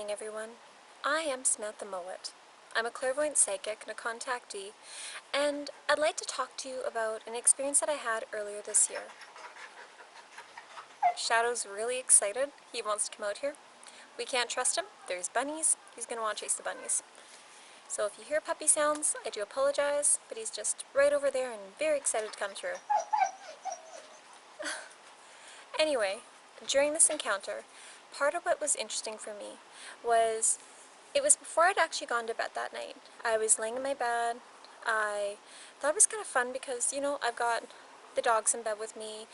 evening, everyone. I am Samantha Mowat. I'm a clairvoyant psychic and a contactee, and I'd like to talk to you about an experience that I had earlier this year. Shadow's really excited. He wants to come out here. We can't trust him. There's bunnies. He's going to want to chase the bunnies. So if you hear puppy sounds, I do apologize, but he's just right over there and very excited to come through. Anyway, during this encounter, part of what was interesting for me was it was before I'd actually gone to bed that night. I was laying in my bed. I thought it was kind of fun because, you know, I've got the dogs in bed with me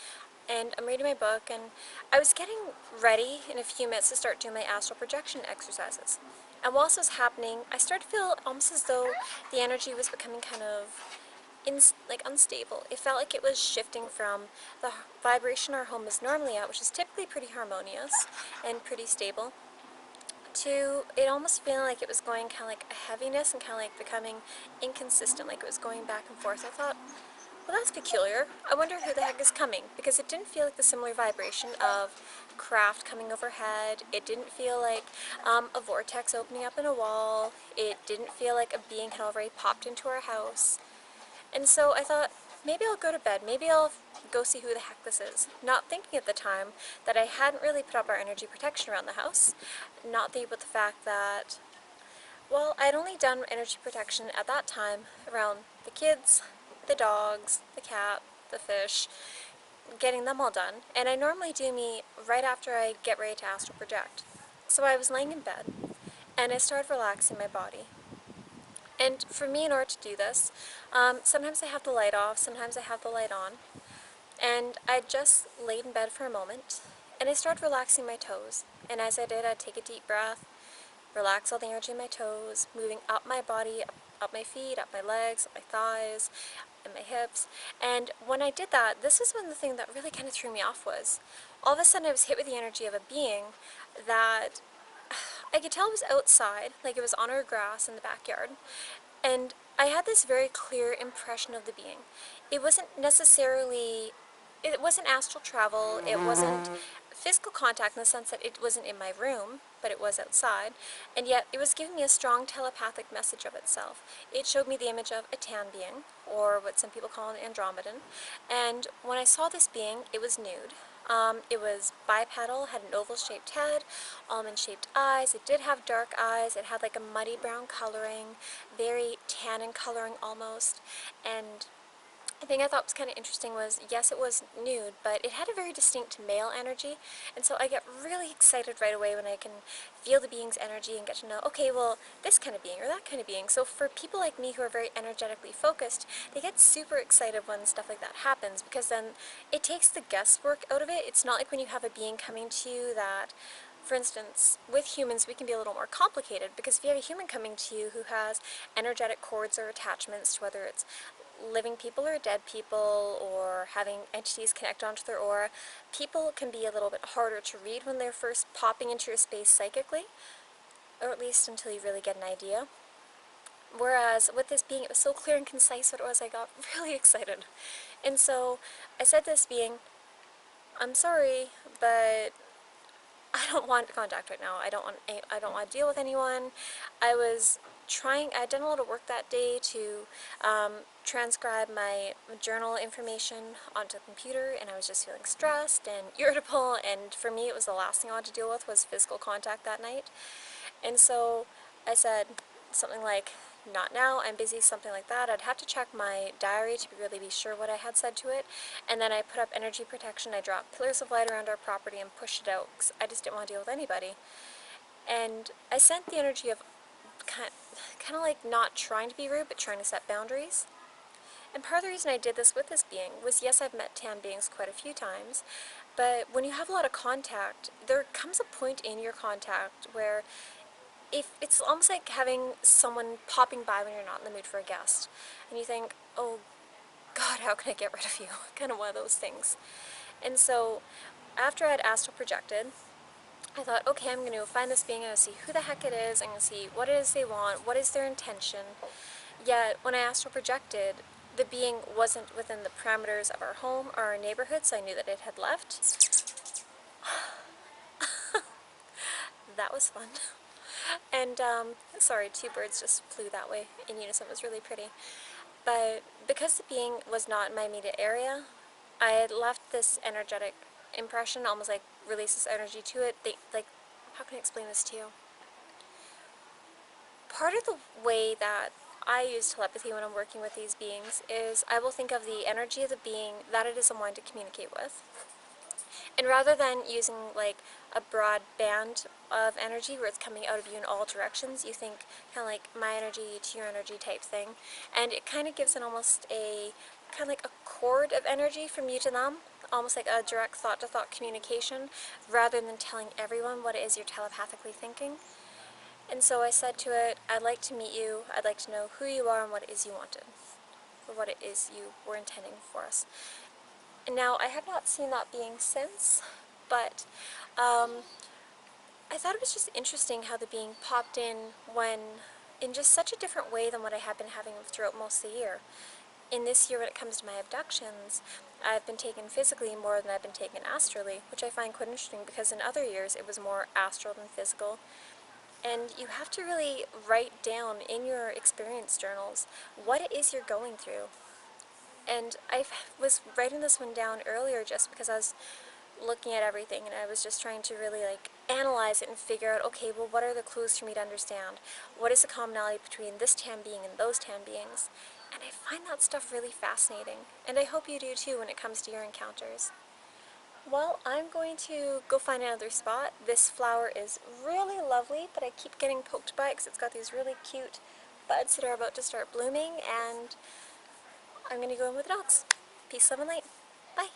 and I'm reading my book, and I was getting ready in a few minutes to start doing my astral projection exercises. And whilst it was happening, I started to feel almost as though the energy was becoming kind of unstable. It felt like it was shifting from the vibration our home is normally at, which is typically pretty harmonious and pretty stable, to it almost feeling like it was going kind of like a heaviness and kind of like becoming inconsistent, like it was going back and forth. I thought, well, that's peculiar. I wonder who the heck is coming, because it didn't feel like the similar vibration of craft coming overhead. It didn't feel like a vortex opening up in a wall. It didn't feel like a being had already popped into our house. And so I thought, maybe I'll go to bed. Maybe I'll go see who the heck this is. Not thinking at the time that I hadn't really put up our energy protection around the house. Not thinking about the fact that, well, I'd only done energy protection at that time around the kids, the dogs, the cat, the fish, getting them all done. And I normally do me right after I get ready to astral project. So I was laying in bed, and I started relaxing my body. And for me, in order to do this, sometimes I have the light off, sometimes I have the light on. And I just laid in bed for a moment, and I started relaxing my toes. And as I did, I'd take a deep breath, relax all the energy in my toes, moving up my body, up my feet, up my legs, up my thighs, and my hips. And when I did that, this is when the thing that really kind of threw me off was, all of a sudden I was hit with the energy of a being that I could tell it was outside, like it was on our grass in the backyard, and I had this very clear impression of the being. It wasn't necessarily, it wasn't astral travel, it wasn't physical contact in the sense that it wasn't in my room, but it was outside, and yet it was giving me a strong telepathic message of itself. It showed me the image of a tan being, or what some people call an Andromedan, and when I saw this being, it was nude. It was bipedal, had an oval-shaped head, almond-shaped eyes. It did have dark eyes. It had like a muddy brown coloring, very tannin coloring almost. And the thing I thought was kind of interesting was, yes, it was nude, but it had a very distinct male energy, and so I get really excited right away when I can feel the being's energy and get to know, okay, well, this kind of being or that kind of being. So for people like me who are very energetically focused, they get super excited when stuff like that happens, because then it takes the guesswork out of it. It's not like when you have a being coming to you that, for instance, with humans we can be a little more complicated, because if you have a human coming to you who has energetic cords or attachments to whether it's living people or dead people, or having entities connect onto their aura, people can be a little bit harder to read when they're first popping into your space psychically, or at least until you really get an idea. Whereas with this being, it was so clear and concise what it was, I got really excited. And so I said to this being, I'm sorry, but I don't want contact right now. I don't want to deal with anyone. I'd done a lot of work that day to transcribe my journal information onto the computer, and I was just feeling stressed and irritable, and for me it was the last thing I wanted to deal with was physical contact that night. And so I said something like, not now, I'm busy, something like that. I'd have to check my diary to really be sure what I had said to it. And then I put up energy protection. I dropped pillars of light around our property and pushed it out because I just didn't want to deal with anybody. And I sent the energy of kind of like not trying to be rude, but trying to set boundaries. And part of the reason I did this with this being was, yes, I've met tan beings quite a few times, but when you have a lot of contact, there comes a point in your contact where if it's almost like having someone popping by when you're not in the mood for a guest, and you think, oh God, how can I get rid of you? Kind of one of those things. And so after I'd astral projected, I thought, okay, I'm going to find this being, I'm going to see who the heck it is, I'm going to see what it is they want, what is their intention. Yet when I astral projected, the being wasn't within the parameters of our home or our neighborhood, so I knew that it had left. That was fun. And, sorry, two birds just flew that way in unison. It was really pretty. But because the being was not in my immediate area, I had left this energetic impression, almost like releases energy to it. Like, how can I explain this to you? Part of the way that I use telepathy when I'm working with these beings is I will think of the energy of the being that it is I'm wanting to communicate with. And rather than using like a broad band of energy where it's coming out of you in all directions, you think kind of like my energy to your energy type thing. And it kind of gives an almost a kind of like a chord of energy from you to them, almost like a direct thought-to-thought communication, rather than telling everyone what it is you're telepathically thinking. And so I said to it, I'd like to meet you, I'd like to know who you are and what it is you wanted, or what it is you were intending for us. And now, I have not seen that being since, but I thought it was just interesting how the being popped in just such a different way than what I had been having throughout most of the year. In this year, when it comes to my abductions, I've been taken physically more than I've been taken astrally, which I find quite interesting because in other years it was more astral than physical. And you have to really write down in your experience journals what it is you're going through. And I was writing this one down earlier just because I was looking at everything and I was just trying to really like analyze it and figure out, okay, well, what are the clues for me to understand? What is the commonality between this Tam being and those Tam beings? And I find that stuff really fascinating. And I hope you do too when it comes to your encounters. Well, I'm going to go find another spot. This flower is really lovely, but I keep getting poked by it because it's got these really cute buds that are about to start blooming, and I'm going to go in with the dogs. Peace, love, and light. Bye.